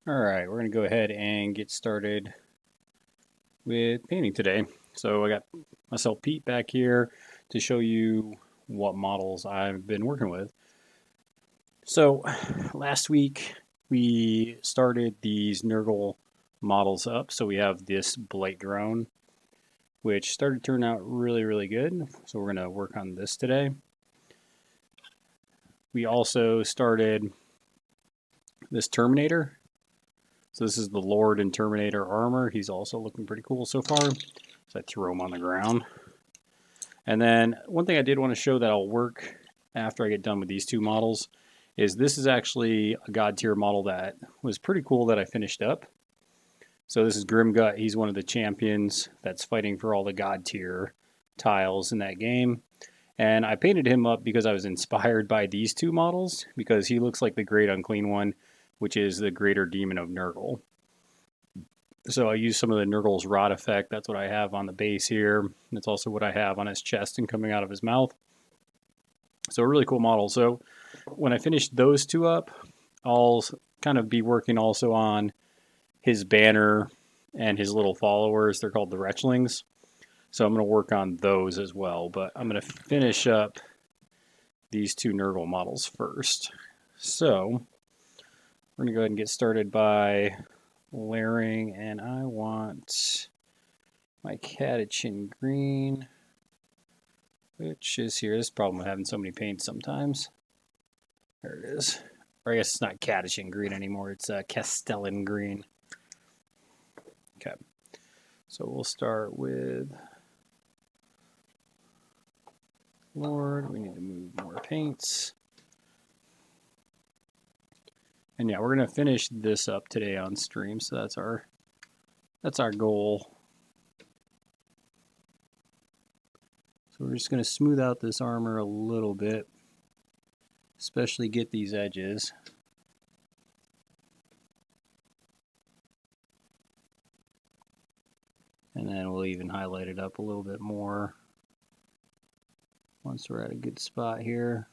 Alright, we're going to go ahead and get started with painting today. So I got myself Pete back here to show you what models I've been working with. So last week we started these Nurgle models up. So we have this Blight drone, which started turning out really good. So we're going to work on this today. We also started this Terminator. So this is the Lord in Terminator armor. He's also looking pretty cool so far. So I threw him on the ground. And then one thing I did want to show that'll work after I get done with these two models is this is actually a Godtear model that was pretty cool that I finished up. So this is Grimgut. He's one of the champions that's fighting for all the Godtear tiles in that game. And I painted him up because I was inspired by these two models because he looks like the Great Unclean One, which is the Greater Demon of Nurgle. So I used some of the Nurgle's rot effect. That's what I have on the base here. That's also what I have on his chest and coming out of his mouth. So a really cool model. So when I finish those two up, I'll kind of be working also on his banner and his little followers. They're called the Wretchlings. So I'm going to work on those as well. But I'm going to finish up these two Nurgle models first. So we're going to go ahead and get started by layering, and I want my Catechin green, which is here. This is the problem with having so many paints sometimes. There it is. Or I guess it's not Catechin green anymore, it's Castellan green. Okay, so we'll start with Lord. We need to move more paints. And yeah, we're gonna finish this up today on stream, so that's our goal. So we're just gonna smooth out this armor a little bit, especially get these edges. And then we'll even highlight it up a little bit more once we're at a good spot here.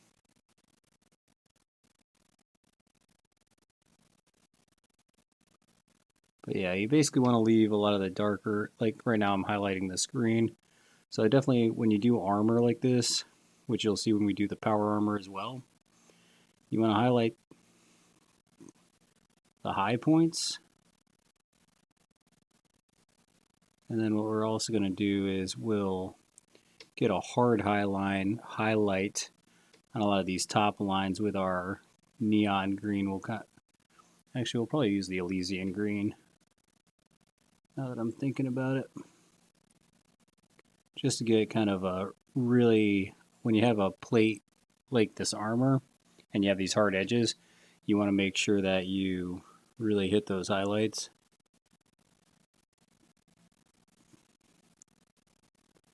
But yeah, you basically want to leave a lot of the darker, like right now I'm highlighting the screen. So I definitely, when you do armor like this, which you'll see when we do the power armor as well, you want to highlight the high points. And then what we're also going to do is we'll get a hard highlight on a lot of these top lines with our neon green. Actually, we'll probably use the Elysian green, now that I'm thinking about it. Just to get kind of a really, when you have a plate like this armor and you have these hard edges, you want to make sure that you really hit those highlights.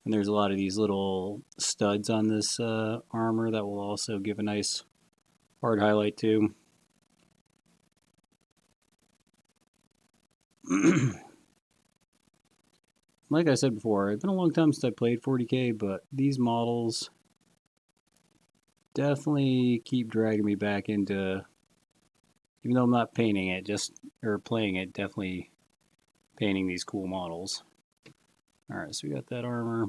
And there's a lot of these little studs on this armor that will also give a nice hard highlight too. Like I said before, it's been a long time since I played 40K, but these models definitely keep dragging me back into, even though I'm not painting it, or playing it, definitely painting these cool models. Alright, so we got that armor.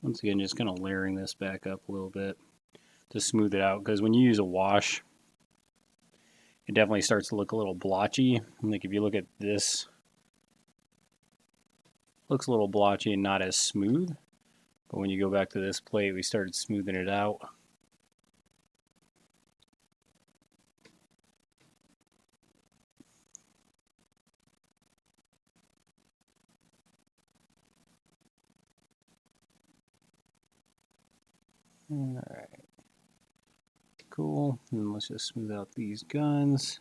Once again, just kind of layering this back up a little bit to smooth it out, because when you use a wash, it definitely starts to look a little blotchy. Like if you look at this, it looks a little blotchy and not as smooth. But when you go back to this plate, we started smoothing it out. Alright. Cool. And let's just smooth out these guns.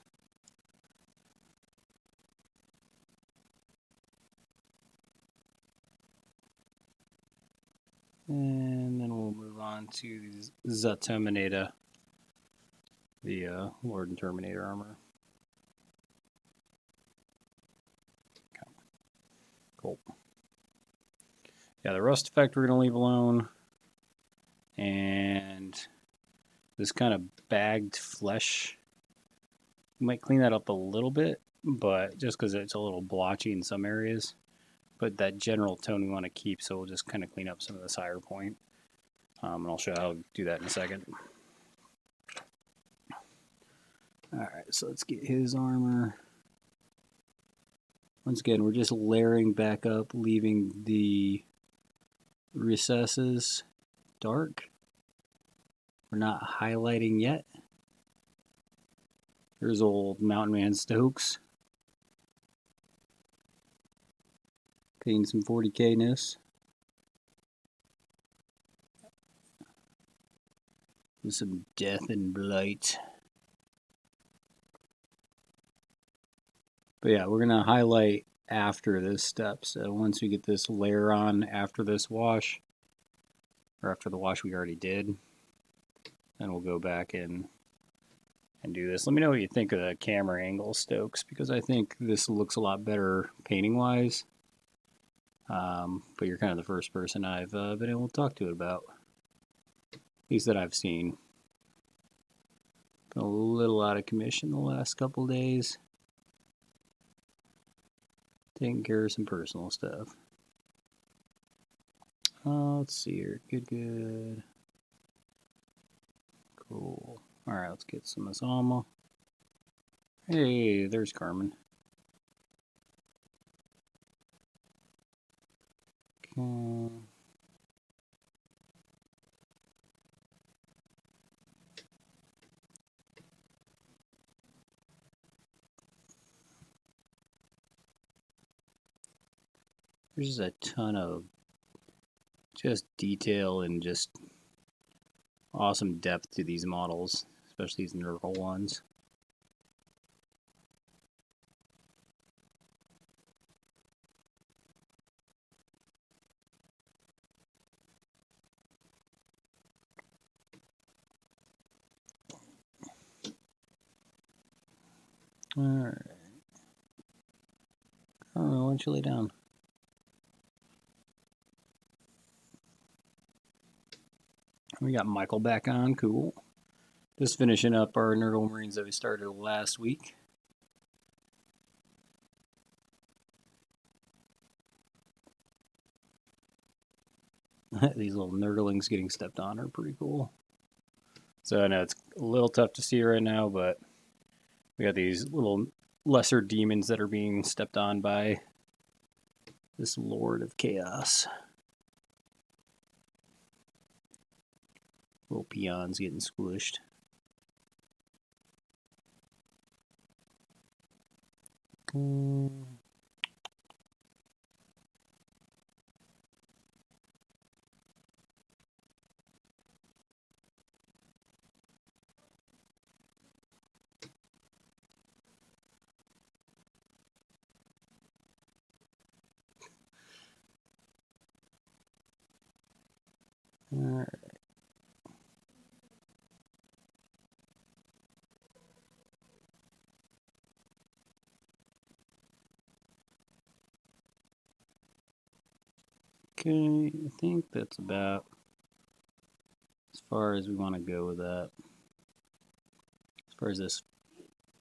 And then we'll move on to the Terminator, the Lord and Terminator armor. Okay. Cool. Yeah, the rust effect we're going to leave alone. And this kind of bagged flesh, we might clean that up a little bit, but just because it's a little blotchy in some areas. But that general tone we want to keep, so we'll just kind of clean up some of this higher point. And I'll show you how to do that in a second. Alright, so let's get his armor. Once again, we're just layering back up, leaving the recesses dark. We're not highlighting yet. There's old Mountain Man Stokes. Getting some 40K-ness. With some death and blight. But yeah, we're going to highlight after this step. So once we get this layer on after this wash, or after the wash we already did, then we'll go back and do this. Let me know what you think of the camera angle, Stokes, because I think this looks a lot better painting-wise. But you're kind of the first person I've been able to talk to it about. At least that I've seen. Been a little out of commission the last couple days. Taking care of some personal stuff. Let's see here. Good. Cool. Alright, let's get some of this Alma. Hey, there's Carmen. Okay. There's just a ton of just detail and just awesome depth to these models, especially these Nurgle ones. Alright. Oh, why don't you lay down? We got Michael back on, cool. Just finishing up our Nurgle Marines that we started last week. These little Nurglings getting stepped on are pretty cool. So I know it's a little tough to see right now, but we got these little lesser demons that are being stepped on by this Lord of Chaos. Little peons getting squished. Alright. Okay, I think that's about as far as we want to go with that. As far as this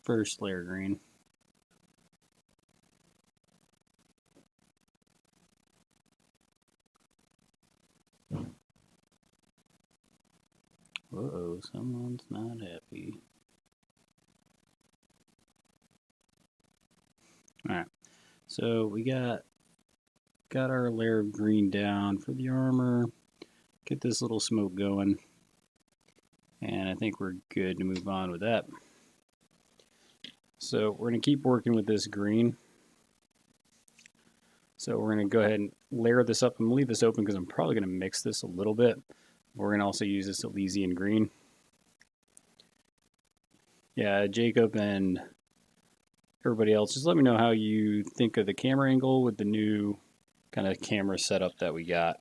first layer green. Uh-oh, someone's not happy. Alright, so we got our layer of green down for the armor. Get this little smoke going. And I think we're good to move on with that. So we're going to keep working with this green. So we're going to go ahead and layer this up. I'm going to leave this open because I'm probably going to mix this a little bit. We're going to also use this Elysian green. Yeah, Jacob and everybody else, just let me know how you think of the camera angle with the new kind of camera setup that we got.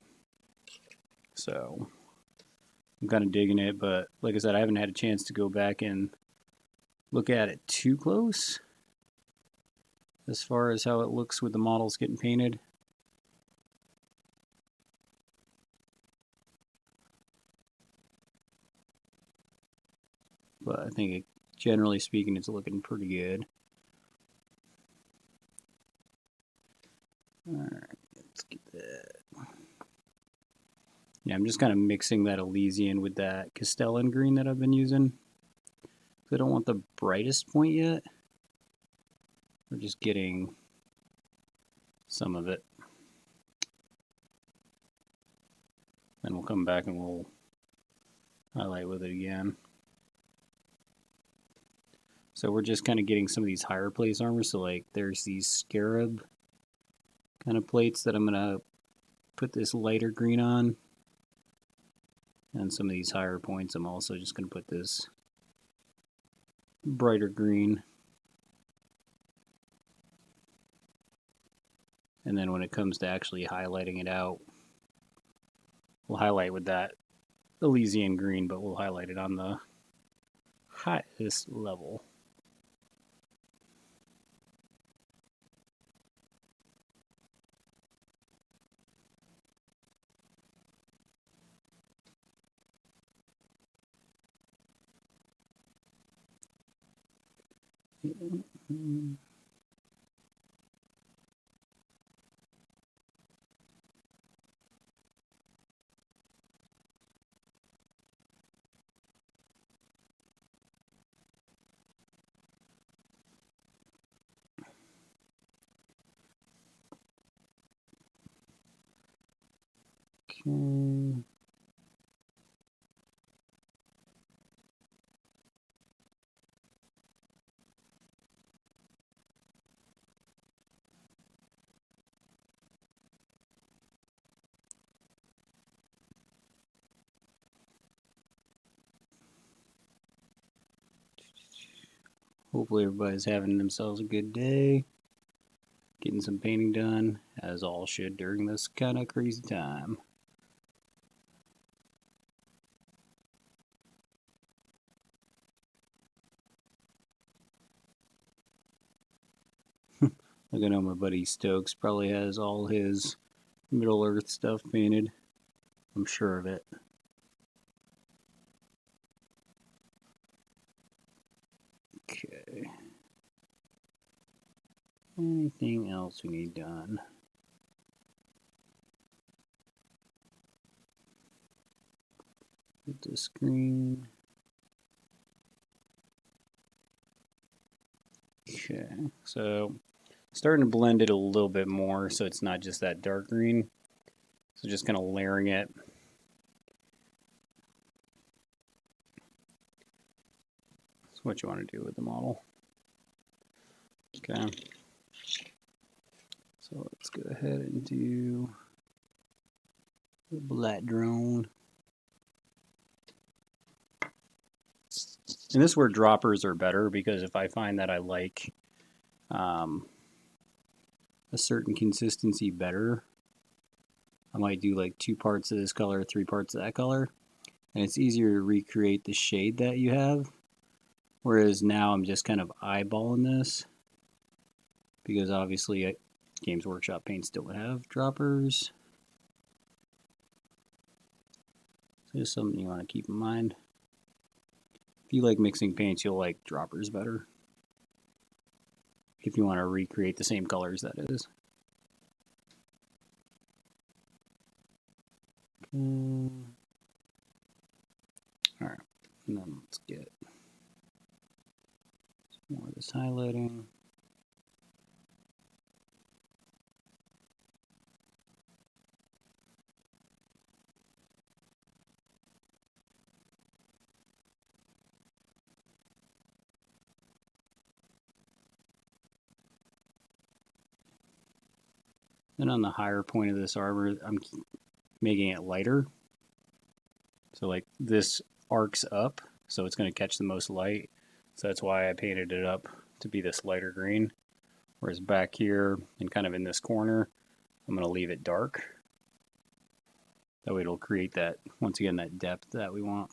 So I'm kind of digging it, but like I said, I haven't had a chance to go back and look at it too close as far as how it looks with the models getting painted. think generally speaking, it's looking pretty good. All right, let's get that. Yeah, I'm just kind of mixing that Elysian with that Castellan green that I've been using. I don't want the brightest point yet. We're just getting some of it. Then we'll come back and we'll highlight with it again. So we're just kind of getting some of these higher place armors. So like there's these scarab kind of plates that I'm going to put this lighter green on. And some of these higher points I'm also just going to put this brighter green. And then when it comes to actually highlighting it out, we'll highlight with that Elysian green, but we'll highlight it on the highest level. Okay. Hopefully everybody's having themselves a good day, getting some painting done, as all should during this kind of crazy time. Look, I know my buddy Stokes probably has all his Middle Earth stuff painted. I'm sure of it. Okay. Anything else we need done? Hit the screen. Okay, so starting to blend it a little bit more so it's not just that dark green. So just kind of layering it. That's what you want to do with the model. Okay. So let's go ahead and do the Blight drone. And this is where droppers are better, because if I find that I like a certain consistency better, I might do like 2 parts of this color, 3 parts of that color, and it's easier to recreate the shade that you have. Whereas now I'm just kind of eyeballing this, because obviously Games Workshop paints don't have droppers. So just something you want to keep in mind. If you like mixing paints, you'll like droppers better. If you want to recreate the same colors, that is. Alright, and then let's get some more of this highlighting. Then on the higher point of this armor, I'm making it lighter. So like this arcs up, so it's going to catch the most light. So that's why I painted it up to be this lighter green. Whereas back here and kind of in this corner, I'm going to leave it dark. That way it'll create that, once again, that depth that we want.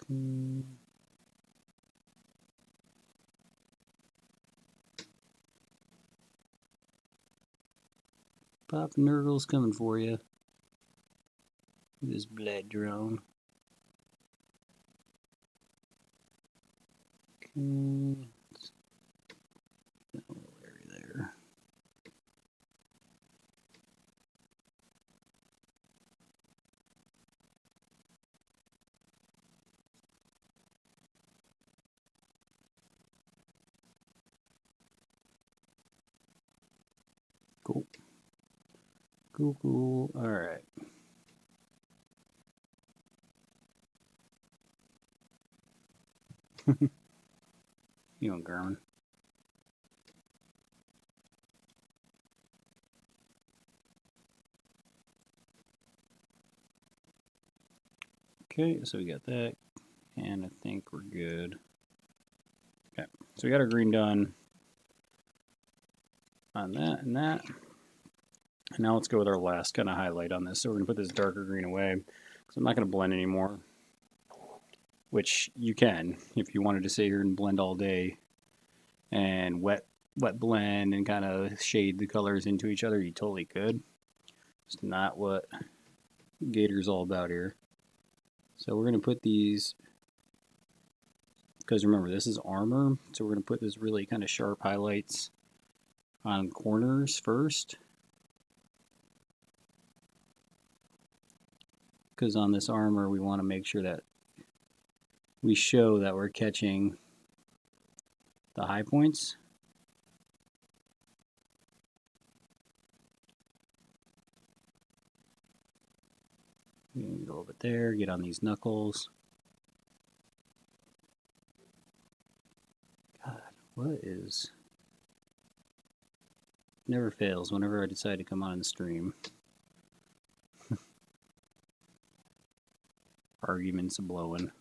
Okay. Pop Nurgle's coming for you. This Blight drone. Okay. Got a little area there. Cool. Cool. All right. You want Garmin? Okay, so we got that, and I think we're good. Okay, so we got our green done on that and that. And now let's go with our last kind of highlight on this. So we're going to put this darker green away, because I'm not going to blend anymore, which you can if you wanted to sit here and blend all day and wet blend and kind of shade the colors into each other. You totally could. It's not what Gator's all about here. So we're going to put these, because remember this is armor, so we're going to put this really kind of sharp highlights on corners first, because on this armor we want to make sure that we show that we're catching the high points. Get a little bit there, get on these knuckles. God, what is... Never fails whenever I decide to come on the stream. Arguments blowing.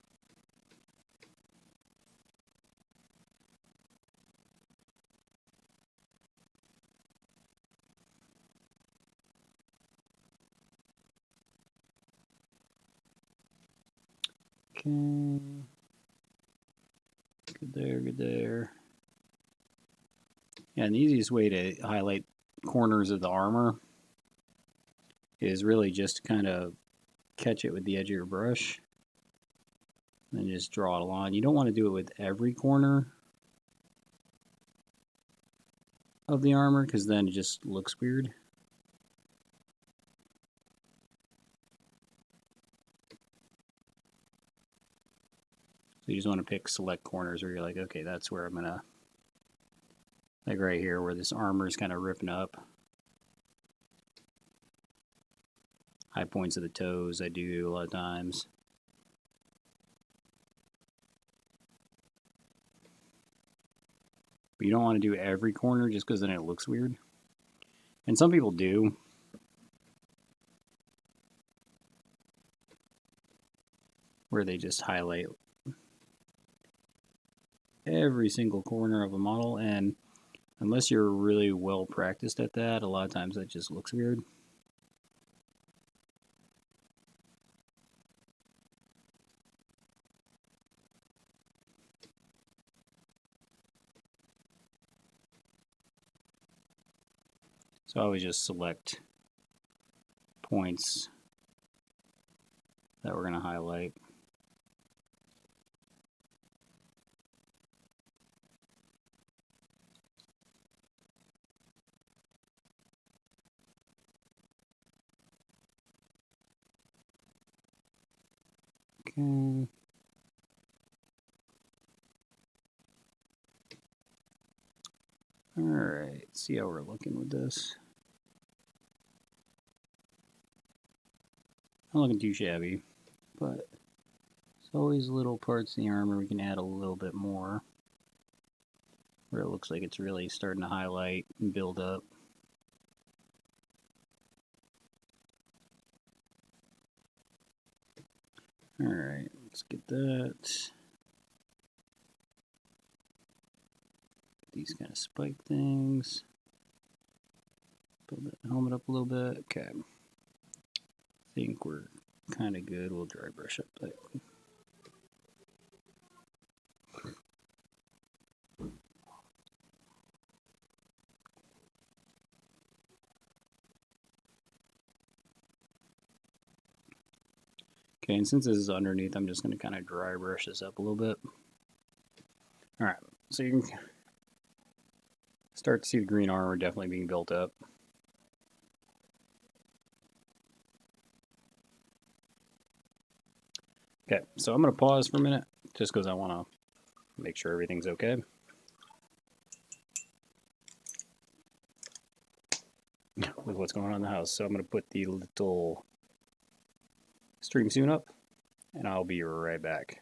Okay. Good there. Yeah, and the easiest way to highlight corners of the armor is really just to kind of catch it with the edge of your brush and just draw it along. You don't want to do it with every corner of the armor, because then it just looks weird. So you just want to pick select corners where you're like, okay, that's where I'm gonna, like right here where this armor is kind of ripping up. High points of the toes I do a lot of times. But you don't want to do every corner just because then it looks weird. And some people do. Where they just highlight every single corner of a model, and unless you're really well practiced at that, a lot of times that just looks weird. So I always just select points that we're going to highlight. Okay. All right, see how we're looking with this. Not looking too shabby, but there's always little parts in the armor we can add a little bit more, where it looks like it's really starting to highlight and build up. All right, let's get that. These kind of spike things. Build that helmet up a little bit. Okay. I think we're kind of good. We'll dry brush up that. Okay, and since this is underneath, I'm just going to kind of dry brush this up a little bit. Alright, so you can start to see the green armor definitely being built up. Okay, so I'm going to pause for a minute, just because I want to make sure everything's okay. With what's going on in the house. So I'm going to put the little stream soon up, and I'll be right back.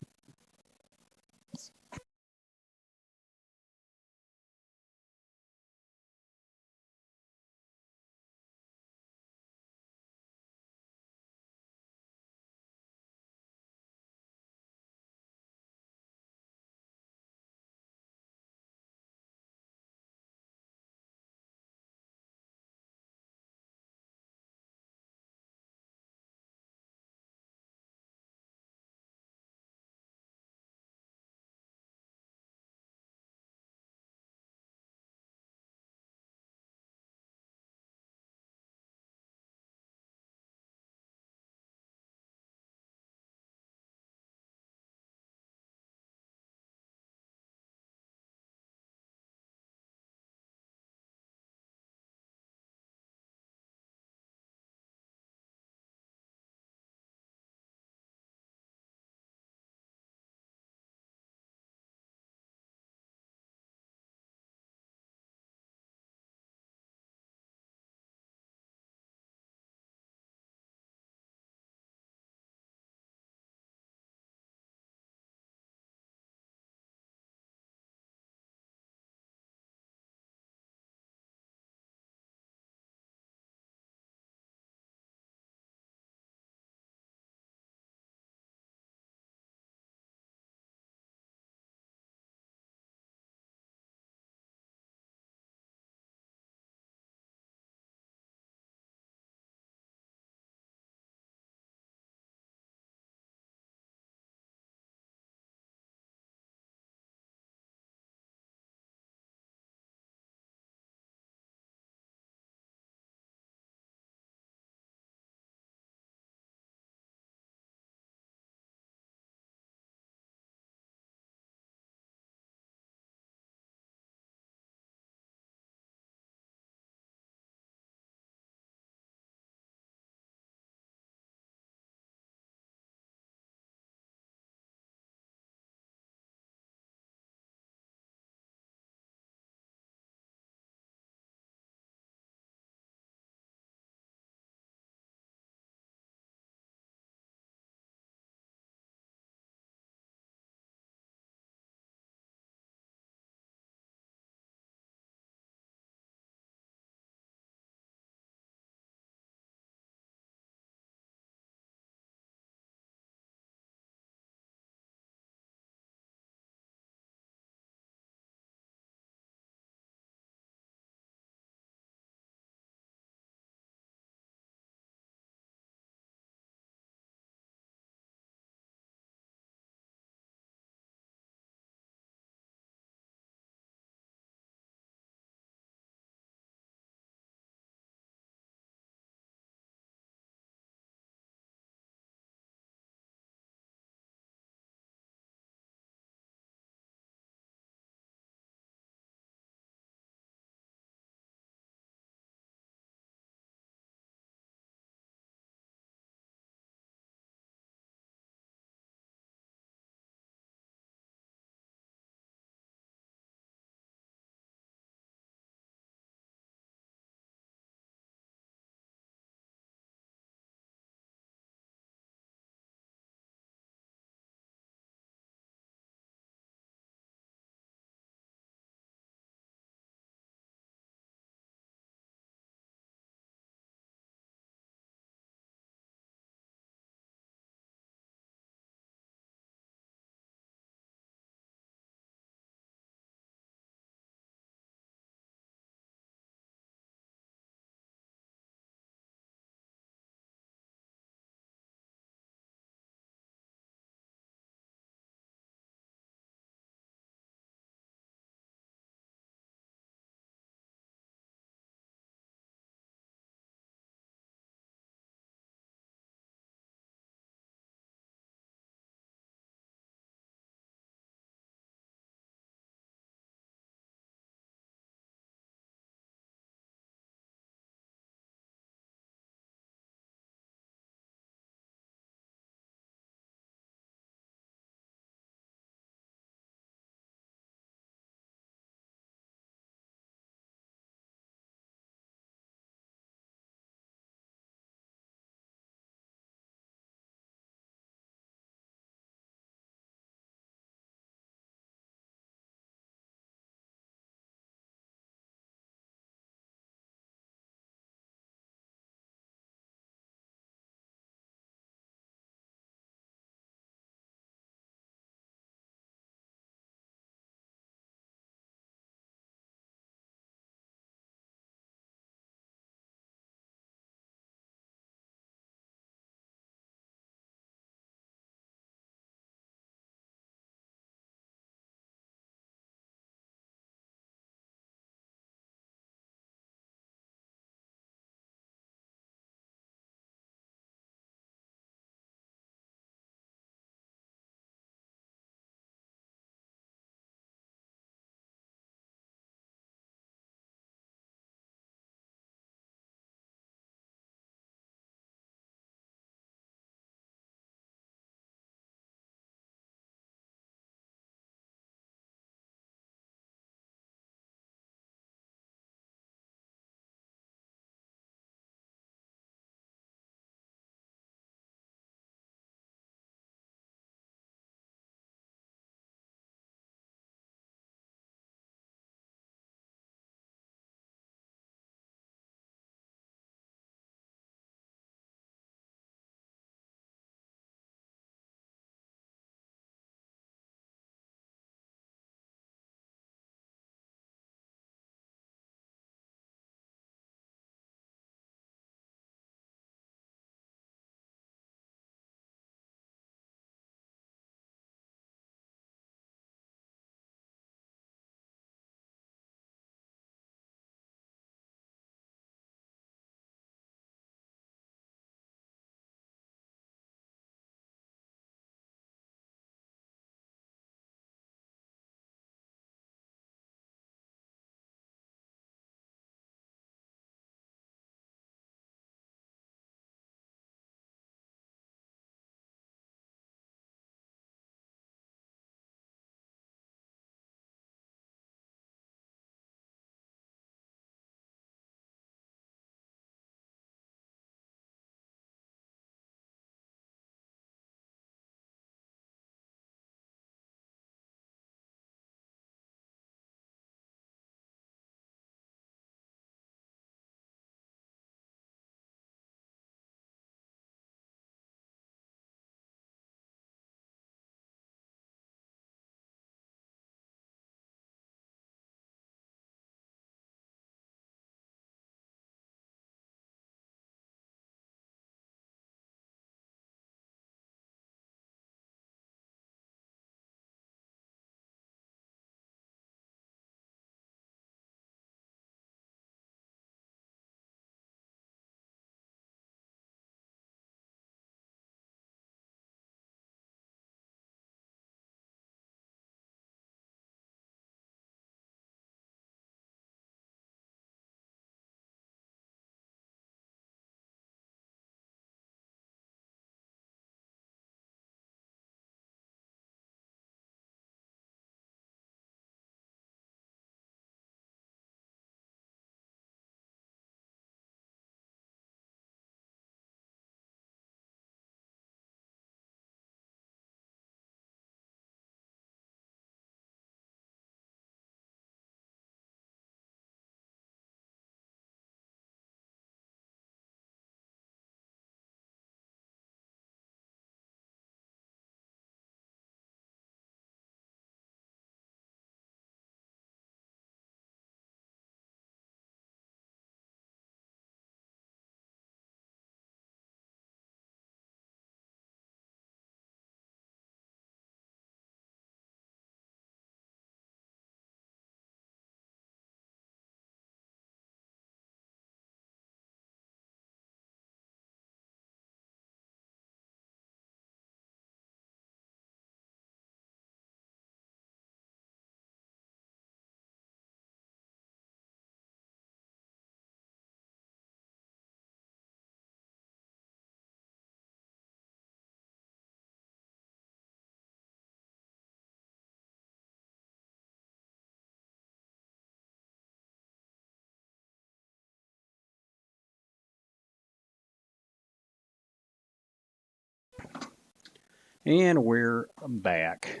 And we're back.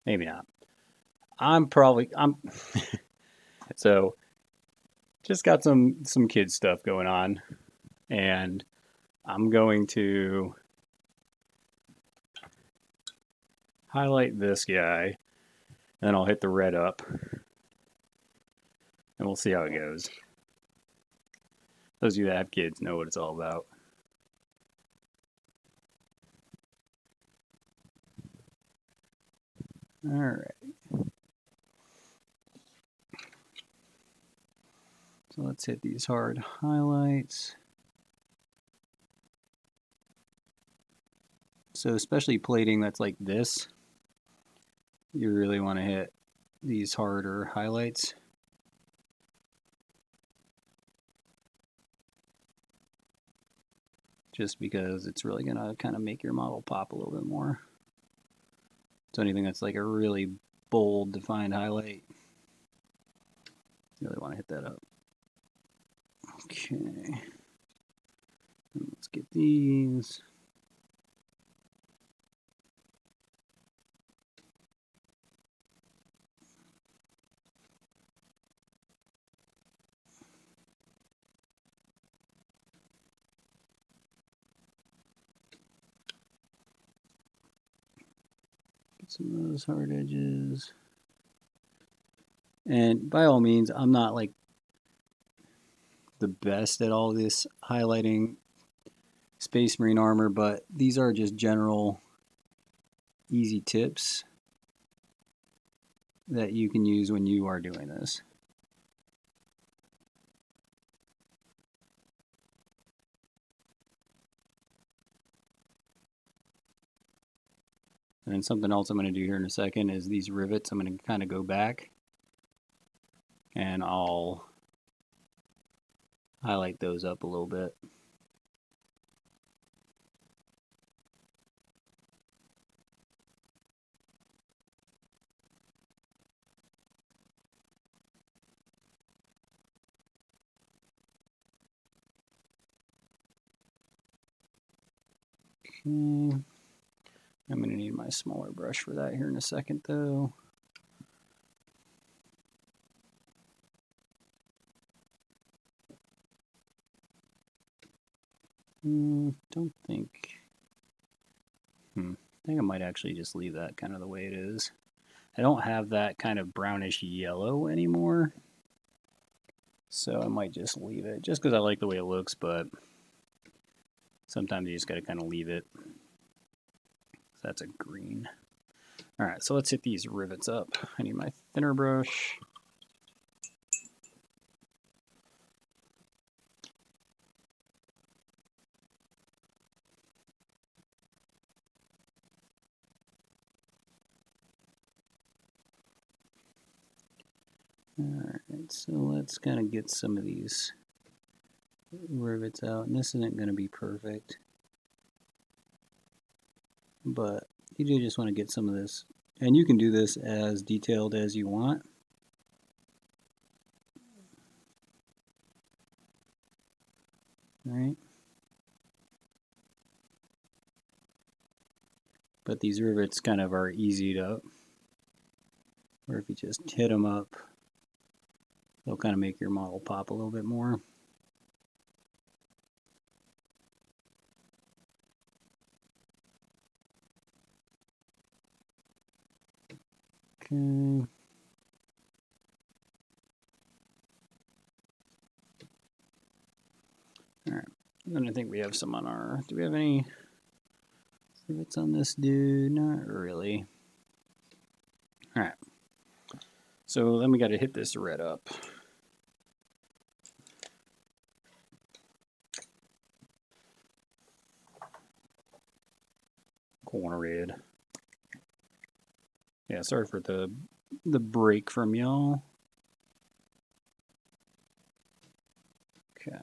Maybe not. I'm so just got some kid stuff going on, and I'm going to highlight this guy, and then I'll hit the red up, and we'll see how it goes. Those of you that have kids know what it's all about. All right. So let's hit these hard highlights. So especially plating that's like this, you really want to hit these harder highlights. Just because it's really going to kind of make your model pop a little bit more. So anything that's like a really bold, defined highlight, you really want to hit that up. Okay. And let's get these. Get some of those hard edges. And by all means, I'm not like the best at all this highlighting Space Marine armor, but these are just general easy tips that you can use when you are doing this. And then something else I'm going to do here in a second is these rivets. I'm going to kind of go back and I'll highlight those up a little bit. Okay. I'm going to need my smaller brush for that here in a second though. Don't think. I think I might actually just leave that kind of the way it is. I don't have that kind of brownish yellow anymore, so I might just leave it just because I like the way it looks, but sometimes you just got to kind of leave it. So that's a green. All right, so let's hit these rivets up. I need my thinner brush. Alright, so let's kind of get some of these rivets out. And this isn't going to be perfect, but you do just want to get some of this. And you can do this as detailed as you want. Alright. But these rivets kind of are easy to, or if you just hit them up, they'll kind of make your model pop a little bit more. Okay. Alright, and then I think we have some on our, do we have any rivets on this dude? Not really. Alright, so then we got to hit this red up. Corner red. Yeah, sorry for the break from y'all. Okay.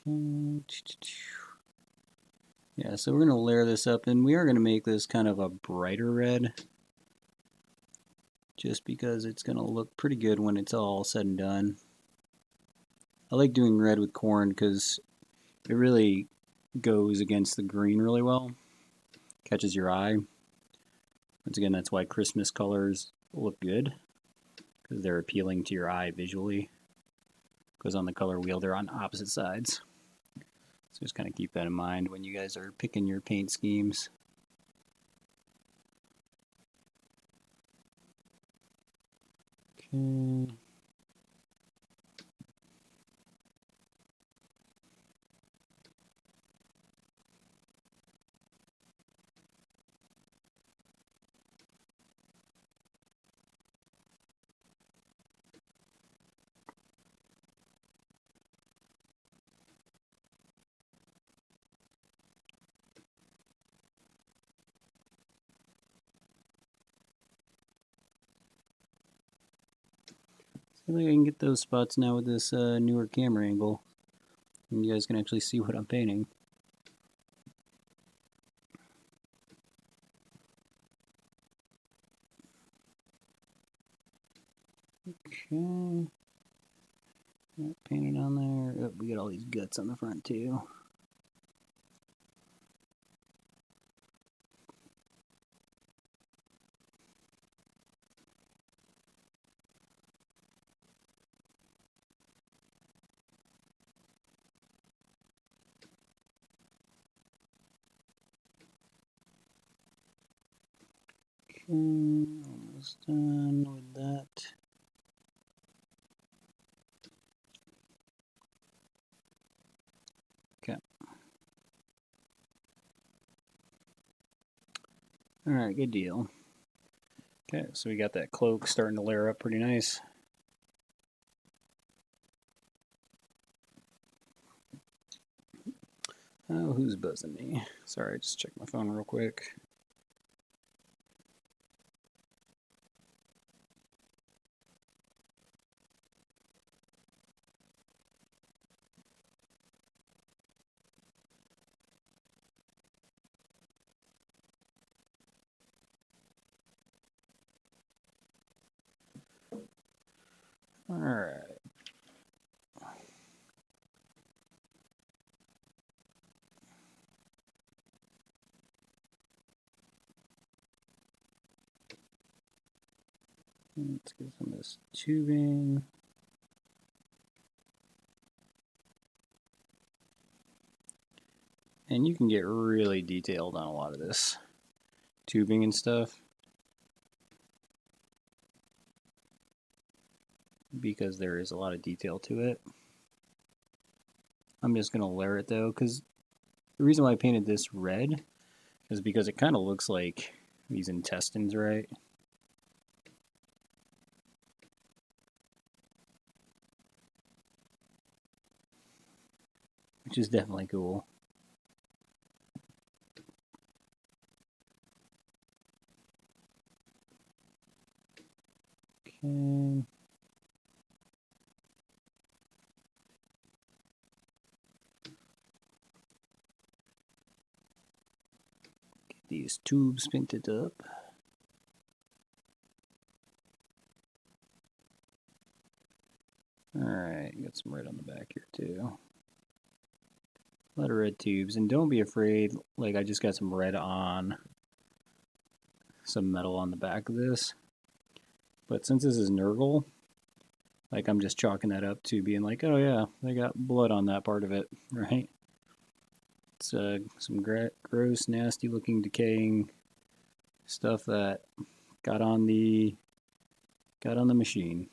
Yeah, so we're going to layer this up, and we are going to make this kind of a brighter red, just because it's going to look pretty good when it's all said and done. I like doing red with corn because it really goes against the green really well, catches your eye. Once again, that's why Christmas colors look good, because they're appealing to your eye visually, because on the color wheel they're on opposite sides. So just kind of keep that in mind when you guys are picking your paint schemes. Okay. I think I can get those spots now with this newer camera angle, and you guys can actually see what I'm painting. Okay. Paint it on there. Oh, we got all these guts on the front too. Okay, almost done with that. Okay. Alright, good deal. Okay, so we got that cloak starting to layer up pretty nice. Oh, who's buzzing me? Sorry, just check my phone real quick. Alright. Let's get some of this tubing. And you can get really detailed on a lot of this tubing and stuff, because there is a lot of detail to it. I'm just going to layer it though, because the reason why I painted this red is because it kind of looks like these intestines, right? Which is definitely cool. Okay. Get these tubes painted up. Alright, got some red on the back here too. A lot of red tubes, and don't be afraid, like I just got some red on some metal on the back of this. But since this is Nurgle, like I'm just chalking that up to being like, oh yeah, they got blood on that part of it, right? It's some gross, nasty looking, decaying stuff that got on the machine.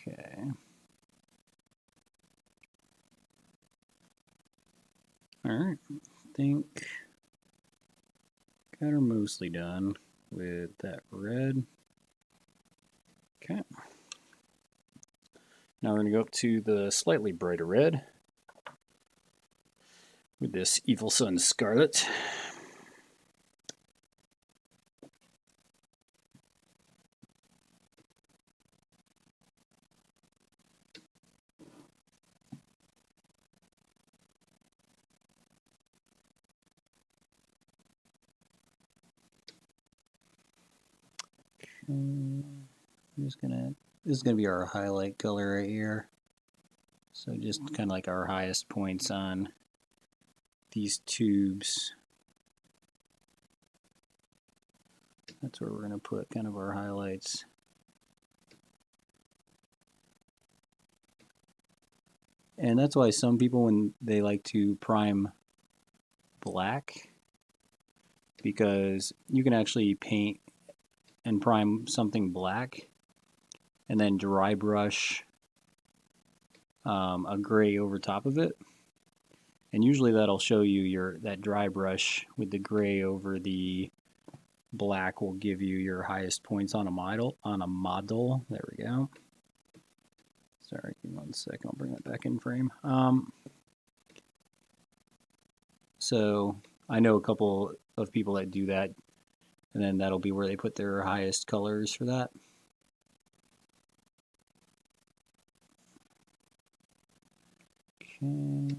Okay. Alright, I think got her mostly done with that red. Okay. Now we're going to go up to the slightly brighter red with this Evil Sun Scarlet. I'm just gonna, this is gonna be our highlight color right here. So just kind of like our highest points on these tubes. That's where we're gonna put kind of our highlights. And that's why some people, when they like to prime black, because you can actually paint and prime something black and then dry brush a gray over top of it. And usually that'll show you that dry brush with the gray over the black will give you your highest points on a model. There we go. Sorry, give me 1 second. I'll bring that back in frame. So I know a couple of people that do that, and then that'll be where they put their highest colors for that. Okay.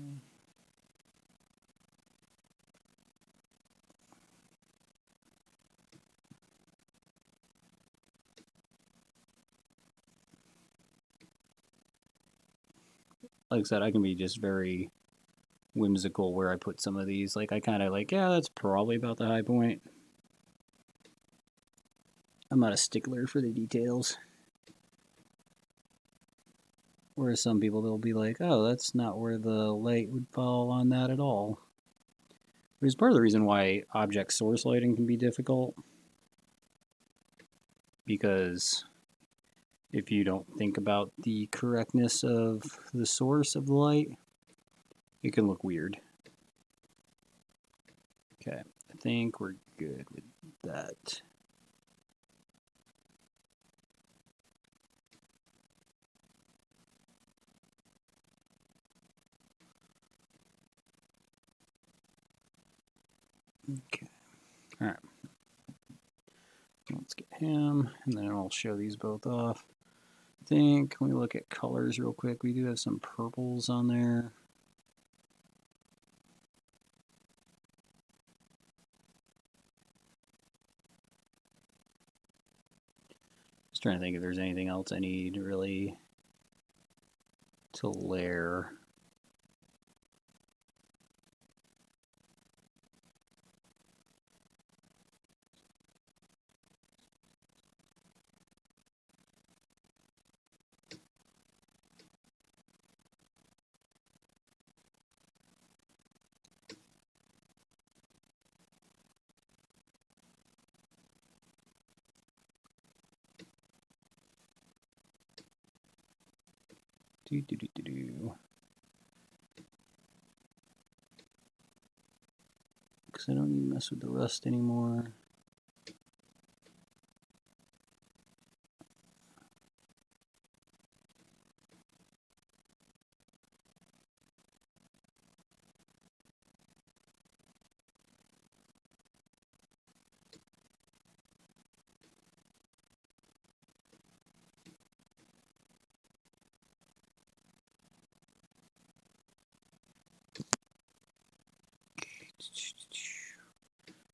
Like I said, I can be just very whimsical where I put some of these. Like I kind of like, yeah, that's probably about the high point. I'm not a stickler for the details. Whereas some people, they'll be like, oh, that's not where the light would fall on that at all. Which is part of the reason why object source lighting can be difficult. Because if you don't think about the correctness of the source of the light, it can look weird. Okay, I think we're good with that. Okay, all right. Let's get him, and then I'll show these both off. I think, when we look at colors real quick, we do have some purples on there. Just trying to think if there's anything else I need really to layer. Because I don't need to mess with the rust anymore.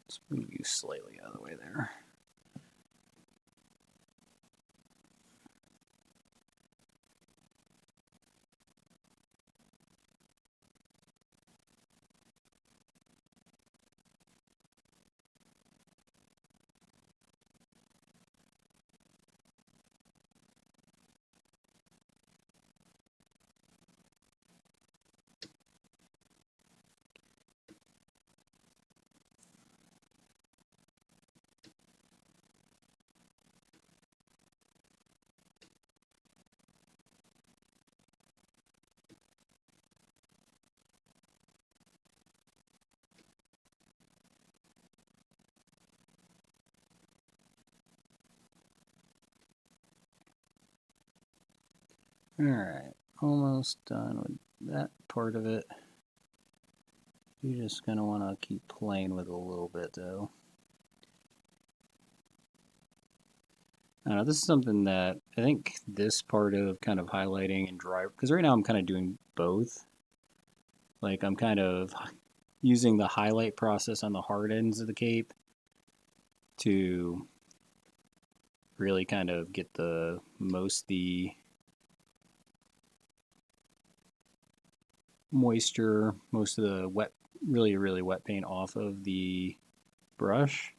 Let's move you slightly out of the way there. Alright, almost done with that part of it. You're just going to want to keep playing with it a little bit though. I don't know, this is something that I think this part of kind of highlighting and dry, because right now I'm kind of doing both. Like I'm kind of using the highlight process on the hard ends of the cape to really kind of get the moisture, most of the wet, really wet paint off of the brush.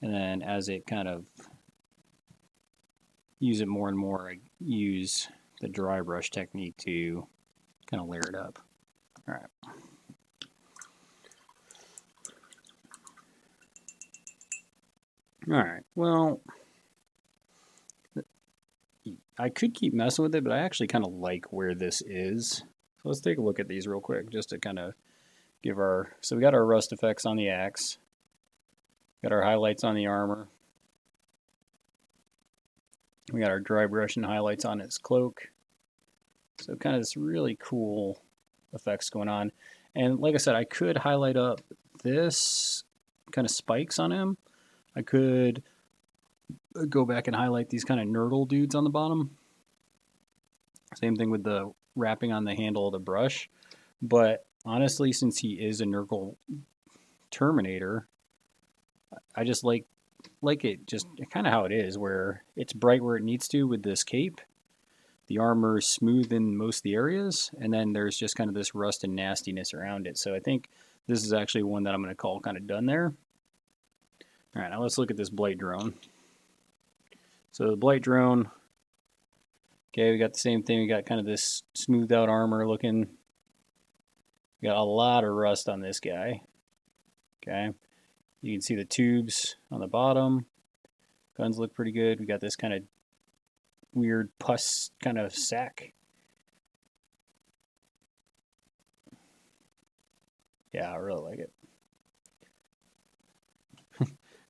And then as it kind of use it more and more, I use the dry brush technique to kind of layer it up. All right. All right, well, I could keep messing with it, but I actually kind of like where this is. So let's take a look at these real quick, just to kind of give so we got our rust effects on the axe, got our highlights on the armor, we got our dry brush and highlights on its cloak. So kind of this really cool effects going on. And like I said, I could highlight up this kind of spikes on him. I could go back and highlight these kind of Nurgle dudes on the bottom. Same thing with the wrapping on the handle of the brush. But honestly, since he is a Nurgle Terminator, I just like it just kind of how it is, where it's bright where it needs to with this cape. The armor is smooth in most of the areas, and then there's just kind of this rust and nastiness around it. So I think this is actually one that I'm going to call kind of done there. All right, now let's look at this Blight drone. So the Blight drone, okay, we got the same thing. We got kind of this smoothed out armor looking. We got a lot of rust on this guy. Okay, you can see the tubes on the bottom. Guns look pretty good. We got this kind of weird pus kind of sack. Yeah, I really like it.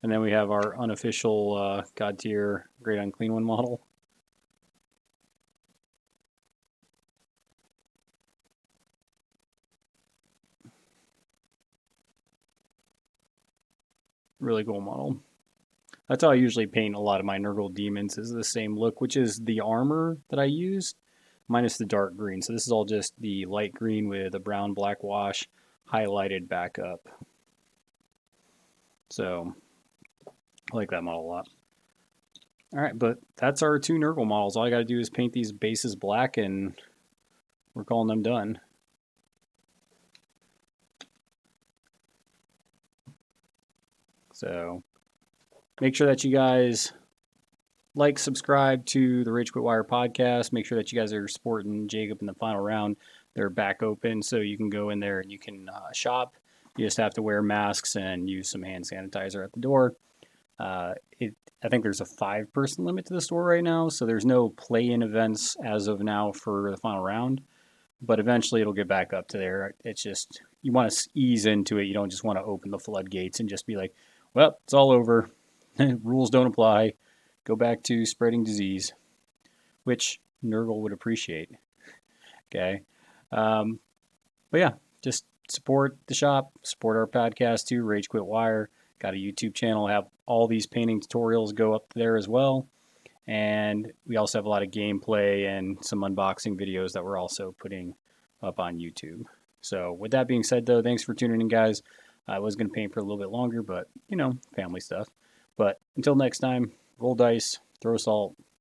And then we have our unofficial Godtear Great Unclean One model. Really cool model. That's how I usually paint a lot of my Nurgle demons, is the same look, which is the armor that I used, minus the dark green. So this is all just the light green with a brown black wash highlighted back up. So I like that model a lot. All right, but that's our 2 Nurgle models. All I got to do is paint these bases black and we're calling them done. So make sure that you guys like, subscribe to the Rage Quit Wire podcast. Make sure that you guys are supporting Jacob in the final round. They're back open, so you can go in there and you can shop. You just have to wear masks and use some hand sanitizer at the door. I think there's a 5-person limit to the store right now, so there's no play-in events as of now for the final round. But eventually it'll get back up to there. It's just, you want to ease into it. You don't just want to open the floodgates and just be like, well, it's all over. Rules don't apply. Go back to spreading disease, which Nurgle would appreciate. Okay. But yeah, just support the shop, support our podcast too, Rage Quit Wire. Got a YouTube channel, have all these painting tutorials go up there as well. And we also have a lot of gameplay and some unboxing videos that we're also putting up on YouTube. So with that being said, though, thanks for tuning in, guys. I was going to paint for a little bit longer, but, you know, family stuff. But until next time, roll dice, throw salt,